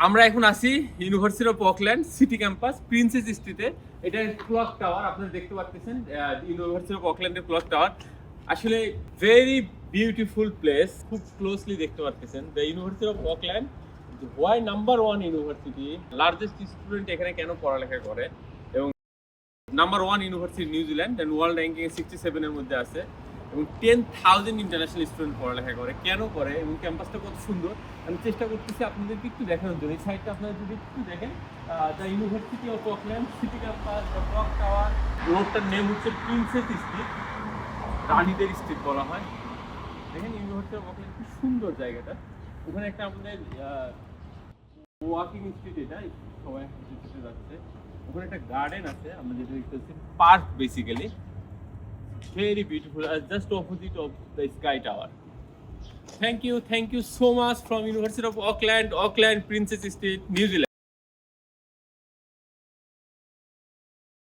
আমরা এখন আছি university of Auckland city campus princess স্ট্রিটে। এটা ক্লক টাওয়ার আপনারা দেখতে পাচ্ছেন, ইউনিভার্সিটি অফ অকল্যান্ডের ক্লক টাওয়ার। আসলে ভেরি বিউটিফুল প্লেস, খুব ক্লোজলি দেখতে পাচ্ছেন। The university of Auckland why number 1 university, largest student এখানে কেন পড়ালেখা করে, এবং number 1 university New Zealand and world ranking 67 এর মধ্যে আছে, এবং 10,000 ইন্টারন্যাশনাল স্টুডেন্ট পড়ালেখা করে। কেন করে এবং ক্যাম্পাসটা কত সুন্দর আমি চেষ্টা করতেছি আপনাদেরকে একটু দেখানোর জন্য। এই সাইডটা আপনারা যদি একটু দেখেন, the university of Auckland city campus, the clock tower, রোডটার নেম হচ্ছে প্রিন্সেস স্ট্রিট, রানীদের স্ট্রিট বলা হয়। দেখেন ইউনিভার্সিটি অফ অকল্যান্ড খুব সুন্দর জায়গাটা। ওখানে একটা আমাদের ওয়াকিং স্ট্রিট, এটা সবাই যেতে যাচ্ছে। ওখানে একটা গার্ডেন আছে, আমরা যেটা দেখতেছি park basically, very beautiful, just opposite of the Sky Tower. Thank you so much from University of Auckland, Princess Street, New Zealand.